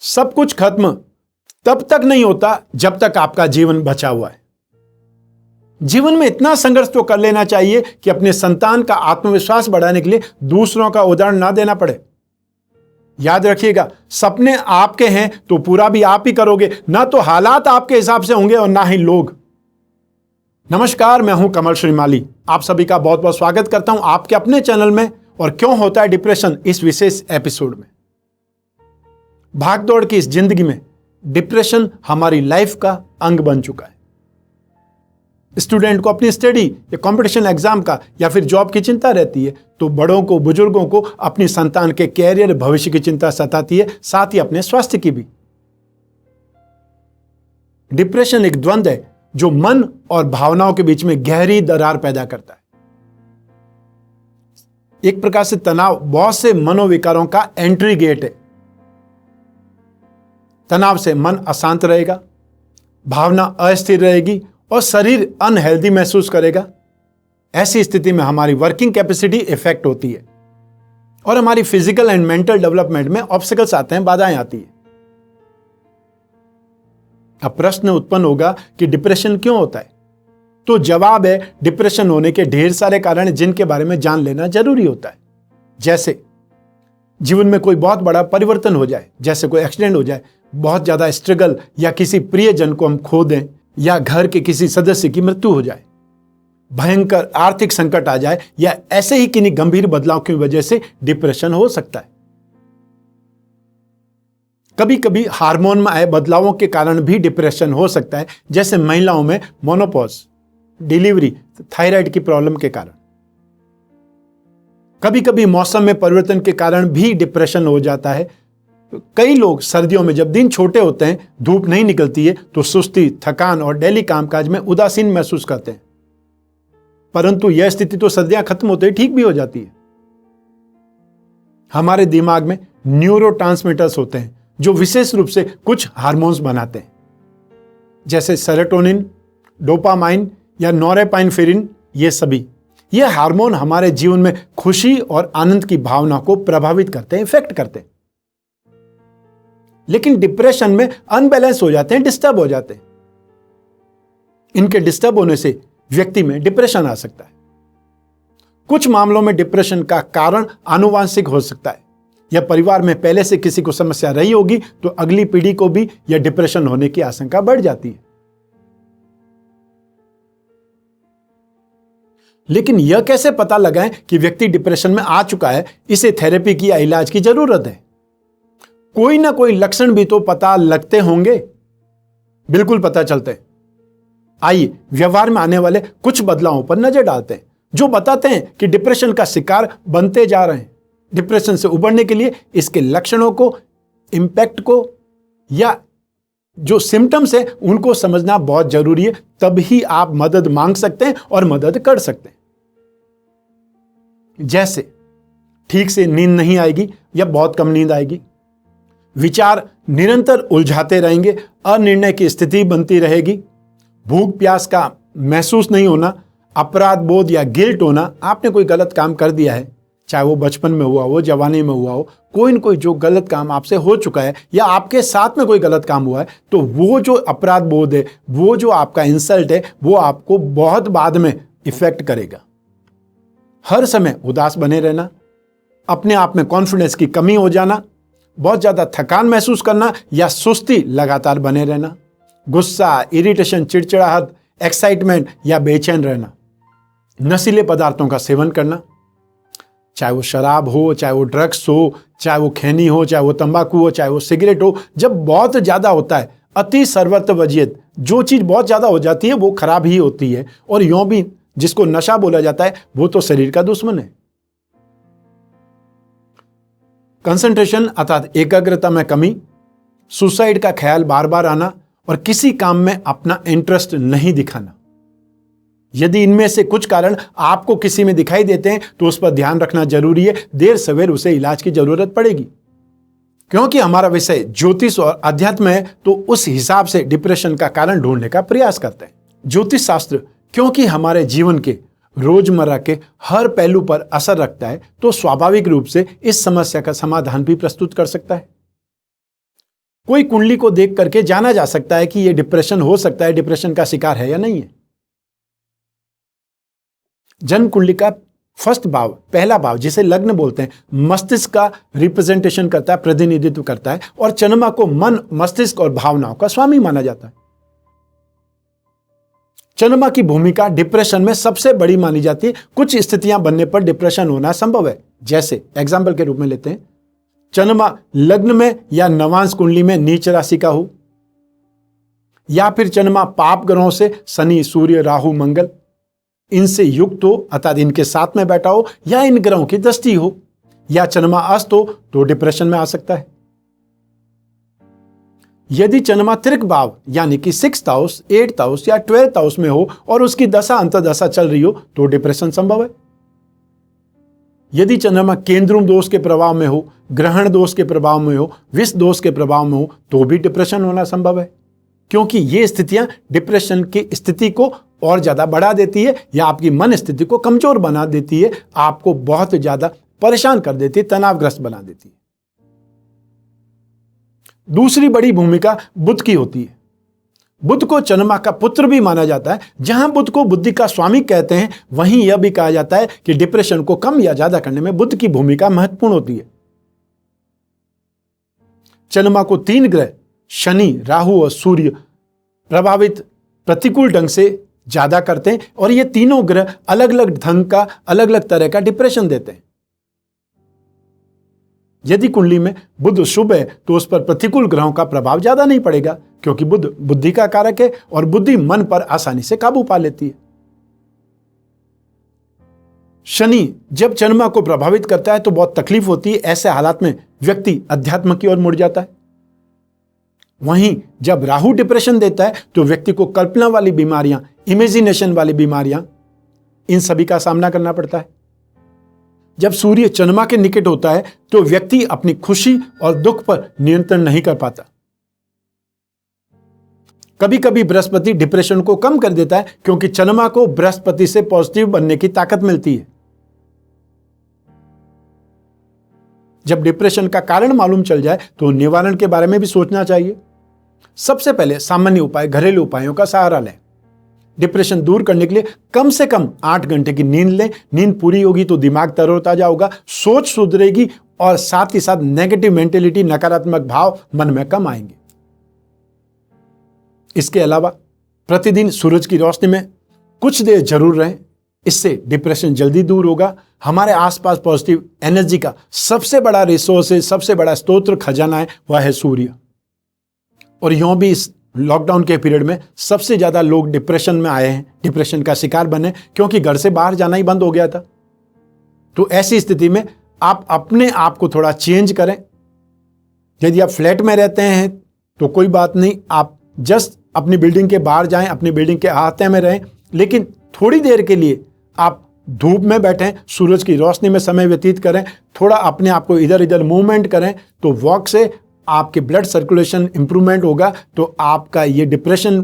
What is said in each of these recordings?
सब कुछ खत्म तब तक नहीं होता जब तक आपका जीवन बचा हुआ है। जीवन में इतना संघर्ष तो कर लेना चाहिए कि अपने संतान का आत्मविश्वास बढ़ाने के लिए दूसरों का उदाहरण ना देना पड़े। याद रखिएगा, सपने आपके हैं तो पूरा भी आप ही करोगे, ना तो हालात आपके हिसाब से होंगे और ना ही लोग। नमस्कार, मैं हूं कमल श्रीमाली। आप सभी का बहुत बहुत स्वागत करता हूं आपके अपने चैनल में। और क्यों होता है डिप्रेशन, इस विशेष एपिसोड में। भागदौड़ की इस जिंदगी में डिप्रेशन हमारी लाइफ का अंग बन चुका है। स्टूडेंट को अपनी स्टडी या कंपटीशन एग्जाम का या फिर जॉब की चिंता रहती है, तो बड़ों को, बुजुर्गों को अपनी संतान के कैरियर, भविष्य की चिंता सताती है, साथ ही अपने स्वास्थ्य की भी। डिप्रेशन एक द्वंद्व है जो मन और भावनाओं के बीच में गहरी दरार पैदा करता है। एक प्रकार से तनाव बहुत से मनोविकारों का एंट्री गेट है। तनाव से मन अशांत रहेगा, भावना अस्थिर रहेगी और शरीर अनहेल्दी महसूस करेगा। ऐसी स्थिति में हमारी वर्किंग कैपेसिटी इफेक्ट होती है और हमारी फिजिकल एंड मेंटल डेवलपमेंट में ऑब्स्टिकल्स आते हैं, बाधाएं आती है। अब प्रश्न उत्पन्न होगा कि डिप्रेशन क्यों होता है? तो जवाब है, डिप्रेशन होने के ढेर सारे कारण जिनके बारे में जान लेना जरूरी होता है। जैसे जीवन में कोई बहुत बड़ा परिवर्तन हो जाए, जैसे कोई एक्सीडेंट हो जाए, बहुत ज्यादा स्ट्रगल, या किसी प्रियजन को हम खो दें, या घर के किसी सदस्य की मृत्यु हो जाए, भयंकर आर्थिक संकट आ जाए, या ऐसे ही किन्हीं गंभीर बदलाव की वजह से डिप्रेशन हो सकता है। कभी कभी हार्मोन में आए बदलावों के कारण भी डिप्रेशन हो सकता है, जैसे महिलाओं में मोनोपॉज, डिलीवरी, थायराइड की प्रॉब्लम के कारण। कभी कभी मौसम में परिवर्तन के कारण भी डिप्रेशन हो जाता है। कई लोग सर्दियों में जब दिन छोटे होते हैं, धूप नहीं निकलती है, तो सुस्ती, थकान और डेली कामकाज में उदासीन महसूस करते हैं। परंतु यह स्थिति तो सर्दियां खत्म होते ही ठीक भी हो जाती है। हमारे दिमाग में न्यूरोट्रांसमीटर्स होते हैं जो विशेष रूप से कुछ हार्मोन्स बनाते हैं, जैसे सेरोटोनिन, डोपामाइन या नोरेपाइनेफ्रिन। ये हार्मोन हमारे जीवन में खुशी और आनंद की भावना को प्रभावित करते हैं, इफेक्ट करते हैं। लेकिन डिप्रेशन में अनबैलेंस हो जाते हैं, डिस्टर्ब हो जाते हैं। इनके डिस्टर्ब होने से व्यक्ति में डिप्रेशन आ सकता है। कुछ मामलों में डिप्रेशन का कारण आनुवांशिक हो सकता है, या परिवार में पहले से किसी को समस्या रही होगी तो अगली पीढ़ी को भी यह डिप्रेशन होने की आशंका बढ़ जाती है। लेकिन यह कैसे पता लगाएं कि व्यक्ति डिप्रेशन में आ चुका है, इसे थेरेपी की या इलाज की जरूरत है? कोई ना कोई लक्षण भी तो पता लगते होंगे। बिल्कुल पता चलते हैं। आइए व्यवहार में आने वाले कुछ बदलावों पर नजर डालते हैं जो बताते हैं कि डिप्रेशन का शिकार बनते जा रहे हैं। डिप्रेशन से उबरने के लिए इसके लक्षणों को, इंपैक्ट को, या जो सिम्टम्स है उनको समझना बहुत जरूरी है। तभी आप मदद मांग सकते हैं और मदद कर सकते हैं। जैसे ठीक से नींद नहीं आएगी या बहुत कम नींद आएगी, विचार निरंतर उलझाते रहेंगे, अनिर्णय की स्थिति बनती रहेगी, भूख प्यास का महसूस नहीं होना, अपराध बोध या गिल्ट होना। आपने कोई गलत काम कर दिया है, चाहे वो बचपन में हुआ हो, जवानी में हुआ हो, कोई न कोई जो गलत काम आपसे हो चुका है, या आपके साथ में कोई गलत काम हुआ है, तो वो जो अपराध बोध है, वो जो आपका इंसल्ट है, वो आपको बहुत बाद में इफेक्ट करेगा। हर समय उदास बने रहना, अपने आप में कॉन्फिडेंस की कमी हो जाना, बहुत ज्यादा थकान महसूस करना या सुस्ती लगातार बने रहना, गुस्सा, इरिटेशन, चिड़चिड़ाहट, एक्साइटमेंट या बेचैन रहना, नशीले पदार्थों का सेवन करना, चाहे वो शराब हो, चाहे वो ड्रग्स हो, चाहे वो खैनी हो, चाहे वो तंबाकू हो, चाहे वो सिगरेट हो। जब बहुत ज्यादा होता है, अति सर्वत्रवजियत, जो चीज बहुत ज्यादा हो जाती है वो खराब ही होती है। और यूं भी जिसको नशा बोला जाता है वो तो शरीर का दुश्मन है। कंसंट्रेशन अर्थात एकाग्रता में कमी, सुसाइड का ख्याल बार बार आना और किसी काम में अपना इंटरेस्ट नहीं दिखाना। यदि इनमें से कुछ कारण आपको किसी में दिखाई देते हैं तो उस पर ध्यान रखना जरूरी है। देर सवेर उसे इलाज की जरूरत पड़ेगी। क्योंकि हमारा विषय ज्योतिष और अध्यात्म है, तो उस हिसाब से डिप्रेशन का कारण ढूंढने का प्रयास करते हैं। ज्योतिष शास्त्र क्योंकि हमारे जीवन के रोजमर्रा के हर पहलू पर असर रखता है, तो स्वाभाविक रूप से इस समस्या का समाधान भी प्रस्तुत कर सकता है। कोई कुंडली को देख करके जाना जा सकता है कि यह डिप्रेशन हो सकता है, डिप्रेशन का शिकार है या नहीं है। जन्म कुंडली का फर्स्ट भाव, पहला भाव, जिसे लग्न बोलते हैं, मस्तिष्क का रिप्रेजेंटेशन करता है, प्रतिनिधित्व करता है, और चंद्रमा को मन, मस्तिष्क और भावनाओं का स्वामी माना जाता है। चंद्रमा की भूमिका डिप्रेशन में सबसे बड़ी मानी जाती है। कुछ स्थितियां बनने पर डिप्रेशन होना संभव है। जैसे एग्जाम्पल के रूप में लेते हैं, चंद्रमा लग्न में या नवांश कुंडली में नीच राशि का हो, या फिर चंद्रमा पाप ग्रहों से शनि, सूर्य, राहु, मंगल इनसे युक्त हो अर्थात इनके साथ में बैठा हो, या इन ग्रहों की दृष्टि हो, या चंद्रमा अस्त हो तो डिप्रेशन में आ सकता है। यदि चंद्रमा त्रिक भाव यानी कि 6th हाउस, 8th हाउस या 12th हाउस में हो और उसकी दशा अंतर्दशा चल रही हो तो डिप्रेशन संभव है। यदि चंद्रमा केंद्रुम दोष के प्रभाव में हो, ग्रहण दोष के प्रभाव में हो, विष दोष के प्रभाव में हो तो भी डिप्रेशन होना संभव है, क्योंकि ये स्थितियां डिप्रेशन की स्थिति को और ज्यादा बढ़ा देती है या आपकी मन स्थिति को कमजोर बना देती है, आपको बहुत ज्यादा परेशान कर देती है, तनावग्रस्त बना देती है। दूसरी बड़ी भूमिका बुध की होती है। बुध को चंद्रमा का पुत्र भी माना जाता है। जहां बुध को बुद्धि का स्वामी कहते हैं, वहीं यह भी कहा जाता है कि डिप्रेशन को कम या ज्यादा करने में बुध की भूमिका महत्वपूर्ण होती है। चंद्रमा को 3 ग्रह शनि, राहु और सूर्य प्रभावित प्रतिकूल ढंग से ज्यादा करते हैं, और ये तीनों ग्रह अलग अलग ढंग का, अलग अलग तरह का डिप्रेशन देते हैं। यदि कुंडली में बुध शुभ है तो उस पर प्रतिकूल ग्रहों का प्रभाव ज्यादा नहीं पड़ेगा, क्योंकि बुध बुद्धि का कारक है और बुद्धि मन पर आसानी से काबू पा लेती है। शनि जब चंद्रमा को प्रभावित करता है तो बहुत तकलीफ होती है। ऐसे हालात में व्यक्ति अध्यात्म की ओर मुड़ जाता है। वहीं जब राहु डिप्रेशन देता है तो व्यक्ति को कल्पना वाली बीमारियां, इमेजिनेशन वाली बीमारियां, इन सभी का सामना करना पड़ता है। जब सूर्य चंद्रमा के निकट होता है तो व्यक्ति अपनी खुशी और दुख पर नियंत्रण नहीं कर पाता। कभी कभी बृहस्पति डिप्रेशन को कम कर देता है, क्योंकि चंद्रमा को बृहस्पति से पॉजिटिव बनने की ताकत मिलती है। जब डिप्रेशन का कारण मालूम चल जाए तो निवारण के बारे में भी सोचना चाहिए। सबसे पहले सामान्य उपाय, घरेलू उपायों का सहारा लें। डिप्रेशन दूर करने के लिए कम से कम 8 घंटे की नींद लें। नींद पूरी होगी तो दिमाग तरोताजा होगा, सोच सुधरेगी, और साथ ही साथ नेगेटिव मेंटेलिटी, नकारात्मक भाव मन में कम आएंगे। इसके अलावा प्रतिदिन सूरज की रोशनी में कुछ देर जरूर रहें, इससे डिप्रेशन जल्दी दूर होगा। हमारे आसपास पॉजिटिव एनर्जी का सबसे बड़ा रिसोर्स है, सबसे बड़ा स्रोत खजाना है, वह है सूर्य। और यूं भी इस लॉकडाउन के पीरियड में सबसे ज्यादा लोग डिप्रेशन में आए हैं, डिप्रेशन का शिकार बने, क्योंकि घर से बाहर जाना ही बंद हो गया था। तो ऐसी स्थिति में आप अपने आप को थोड़ा चेंज करें। यदि आप फ्लैट में रहते हैं तो कोई बात नहीं, आप जस्ट अपनी बिल्डिंग के बाहर जाएं, अपनी बिल्डिंग के अहाते में रहें, लेकिन थोड़ी देर के लिए आप धूप में बैठें, सूरज की रोशनी में समय व्यतीत करें, थोड़ा अपने आप को इधर इधर मूवमेंट करें, तो वॉक से आपके ब्लड सर्कुलेशन इंप्रूवमेंट होगा, तो आपका ये डिप्रेशन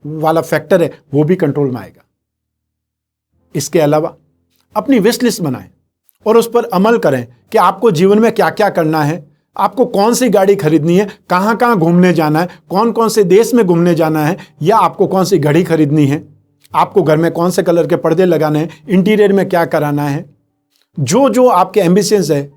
वाला फैक्टर है वो भी कंट्रोल में आएगा। इसके अलावा अपनी विश लिस्ट बनाएं और उस पर अमल करें कि आपको जीवन में क्या क्या करना है, आपको कौन सी गाड़ी खरीदनी है, कहाँ कहाँ घूमने जाना है, कौन कौन से देश में घूमने जाना है, या आपको कौन सी घड़ी खरीदनी है, आपको घर में कौन से कलर के पर्दे लगाने हैं, इंटीरियर में क्या कराना है। जो जो आपके एम्बिशंस है,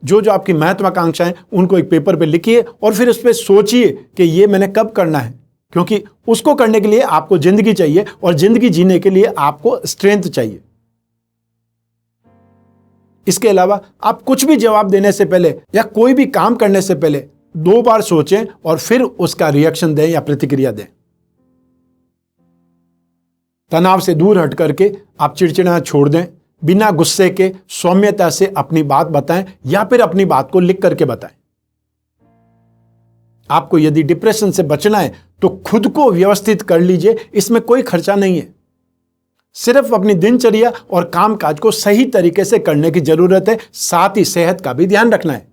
जो जो आपकी महत्वाकांक्षा है, उनको एक पेपर पे लिखिए और फिर उस पर सोचिए कि ये मैंने कब करना है, क्योंकि उसको करने के लिए आपको जिंदगी चाहिए और जिंदगी जीने के लिए आपको स्ट्रेंथ चाहिए। इसके अलावा आप कुछ भी जवाब देने से पहले या कोई भी काम करने से पहले 2 बार सोचें और फिर उसका रिएक्शन दें या प्रतिक्रिया दें। तनाव से दूर हट करके आप चिड़चिड़ा छोड़ दें, बिना गुस्से के सौम्यता से अपनी बात बताएं या फिर अपनी बात को लिख करके बताएं। आपको यदि डिप्रेशन से बचना है तो खुद को व्यवस्थित कर लीजिए, इसमें कोई खर्चा नहीं है। सिर्फ अपनी दिनचर्या और कामकाज को सही तरीके से करने की जरूरत है, साथ ही सेहत का भी ध्यान रखना है।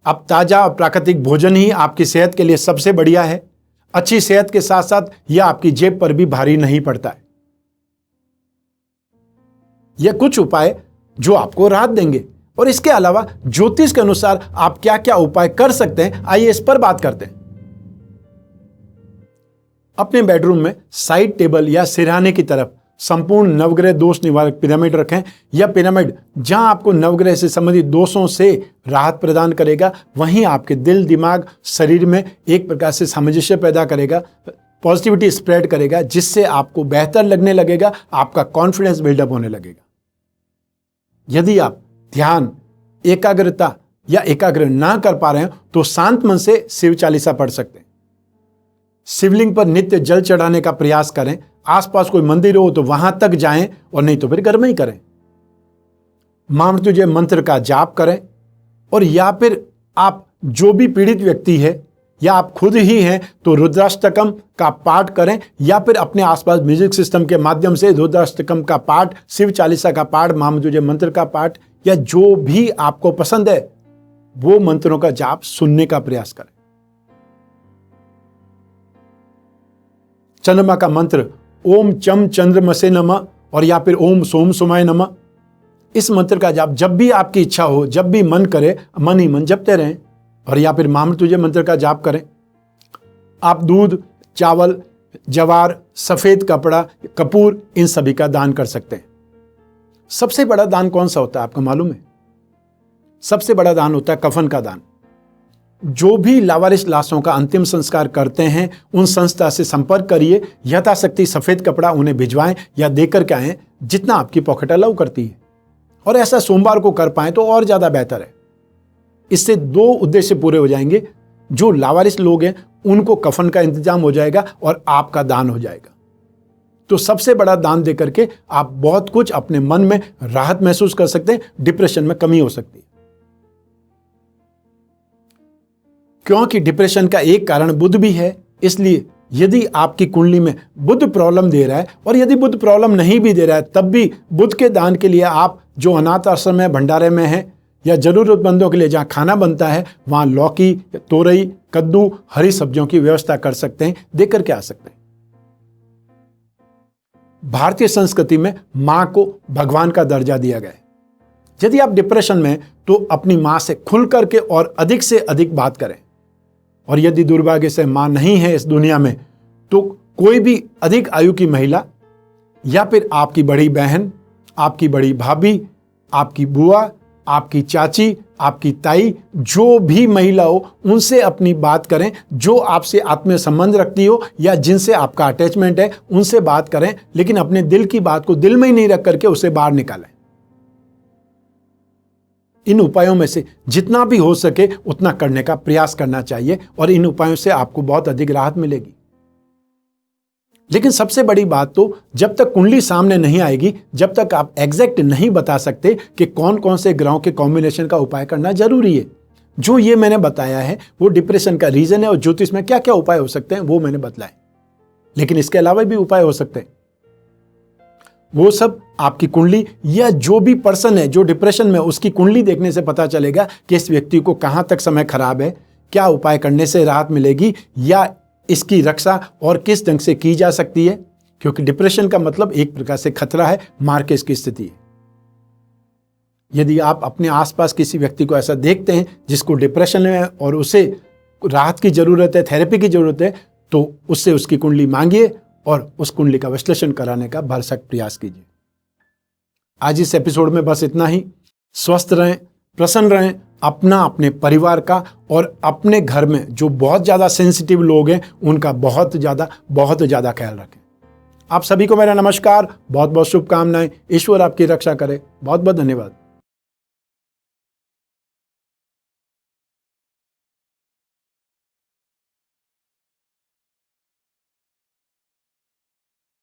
अब ताजा और प्राकृतिक भोजन ही आपकी सेहत के लिए सबसे बढ़िया है। अच्छी सेहत के साथ साथ यह आपकी जेब पर भी भारी नहीं पड़ता है। यह कुछ उपाय जो आपको राहत देंगे। और इसके अलावा ज्योतिष के अनुसार आप क्या क्या उपाय कर सकते हैं, आइए इस पर बात करते हैं। अपने बेडरूम में साइड टेबल या सिरहाने की तरफ संपूर्ण नवग्रह दोष निवारक पिरामिड रखें। यह पिरामिड जहां आपको नवग्रह से संबंधित दोषों से राहत प्रदान करेगा, वहीं आपके दिल, दिमाग, शरीर में एक प्रकार से सामंजस्य पैदा करेगा, पॉजिटिविटी स्प्रेड करेगा, जिससे आपको बेहतर लगने लगेगा, आपका कॉन्फिडेंस बिल्डअप होने लगेगा। यदि आप ध्यान, एकाग्रता या एकाग्र ना कर पा रहे हैं तो शांत मन से शिव चालीसा पढ़ सकते हैं। शिवलिंग पर नित्य जल चढ़ाने का प्रयास करें। आसपास कोई मंदिर हो तो वहां तक जाएं और नहीं तो फिर घर में ही करें। मां मृत्युंजय मंत्र का जाप करें, और या फिर आप जो भी पीड़ित व्यक्ति है या आप खुद ही हैं तो रुद्राष्टकम का पाठ करें, या फिर अपने आसपास म्यूजिक सिस्टम के माध्यम से रुद्राष्टकम का पाठ, शिव चालीसा का पाठ, मां मृत्युंजय मंत्र का पाठ या जो भी आपको पसंद है वो मंत्रों का जाप सुनने का प्रयास करें। चंद्रमा का मंत्र ओम चम चंद्रमसे नमः और या फिर ओम सोम सोमाय नमः, इस मंत्र का जाप जब भी आपकी इच्छा हो, जब भी मन करे, मन ही मन जपते रहें। और या फिर मां मृत्युंजय मंत्र का जाप करें। आप दूध, चावल, जवार, सफेद कपड़ा, कपूर, इन सभी का दान कर सकते हैं। सबसे बड़ा दान कौन सा होता है आपको मालूम है? सबसे बड़ा दान होता है कफन का दान। जो भी लावारिस लाशों का अंतिम संस्कार करते हैं उन संस्था से संपर्क करिए, यथाशक्ति सफेद कपड़ा उन्हें भिजवाएं या देकर के आएं, जितना आपकी पॉकेट अलाउ करती है। और ऐसा सोमवार को कर पाएं तो और ज्यादा बेहतर है। इससे दो उद्देश्य पूरे हो जाएंगे। जो लावारिस लोग हैं उनको कफन का इंतजाम हो जाएगा और आपका दान हो जाएगा। तो सबसे बड़ा दान देकर के आप बहुत कुछ अपने मन में राहत महसूस कर सकते हैं, डिप्रेशन में कमी हो सकती है। क्योंकि डिप्रेशन का एक कारण बुध भी है, इसलिए यदि आपकी कुंडली में बुध प्रॉब्लम दे रहा है, और यदि बुध प्रॉब्लम नहीं भी दे रहा है तब भी बुध के दान के लिए आप जो अनाथ आश्रम में, भंडारे में है, या जरूरतमंदों के लिए जहां खाना बनता है वहां लौकी, तोरई, कद्दू, हरी सब्जियों की व्यवस्था कर सकते हैं, देकर के आ सकते हैं। भारतीय संस्कृति में मां को भगवान का दर्जा दिया गया है। यदि आप डिप्रेशन में तो अपनी मां से खुल करके और अधिक से अधिक बात करें। और यदि दुर्भाग्य से मां नहीं है इस दुनिया में तो कोई भी अधिक आयु की महिला या फिर आपकी बड़ी बहन, आपकी बड़ी भाभी, आपकी बुआ, आपकी चाची, आपकी ताई, जो भी महिला हो उनसे अपनी बात करें। जो आपसे आत्मीय संबंध रखती हो या जिनसे आपका अटैचमेंट है उनसे बात करें, लेकिन अपने दिल की बात को दिल में ही नहीं रख करके उसे बाहर निकालें। इन उपायों में से जितना भी हो सके उतना करने का प्रयास करना चाहिए और इन उपायों से आपको बहुत अधिक राहत मिलेगी। लेकिन सबसे बड़ी बात तो जब तक कुंडली सामने नहीं आएगी, जब तक आप एग्जैक्ट नहीं बता सकते कि कौन कौन से ग्रहों के कॉम्बिनेशन का उपाय करना जरूरी है। जो ये मैंने बताया है वो डिप्रेशन का रीजन है और ज्योतिष में क्या क्या उपाय हो सकते हैं वो मैंने बतलाया। लेकिन इसके अलावा भी उपाय हो सकते हैं। वो सब आपकी कुंडली या जो भी पर्सन है जो डिप्रेशन में, उसकी कुंडली देखने से पता चलेगा कि इस व्यक्ति को कहां तक समय खराब है, क्या उपाय करने से राहत मिलेगी या इसकी रक्षा और किस ढंग से की जा सकती है। क्योंकि डिप्रेशन का मतलब एक प्रकार से खतरा है, मार के इसकी स्थिति है। यदि आप अपने आसपास किसी व्यक्ति को ऐसा देखते हैं जिसको डिप्रेशन है और उसे राहत की जरूरत है, थेरेपी की जरूरत है, तो उससे उसकी कुंडली मांगिए और उस कुंडली का विश्लेषण कराने का भरसक प्रयास कीजिए। आज इस एपिसोड में बस इतना ही। स्वस्थ रहें, प्रसन्न रहें, अपना, अपने परिवार का और अपने घर में जो बहुत ज़्यादा सेंसिटिव लोग हैं उनका बहुत ज़्यादा ख्याल रखें। आप सभी को मेरा नमस्कार, बहुत बहुत शुभकामनाएं। ईश्वर आपकी रक्षा करे। बहुत बहुत धन्यवाद।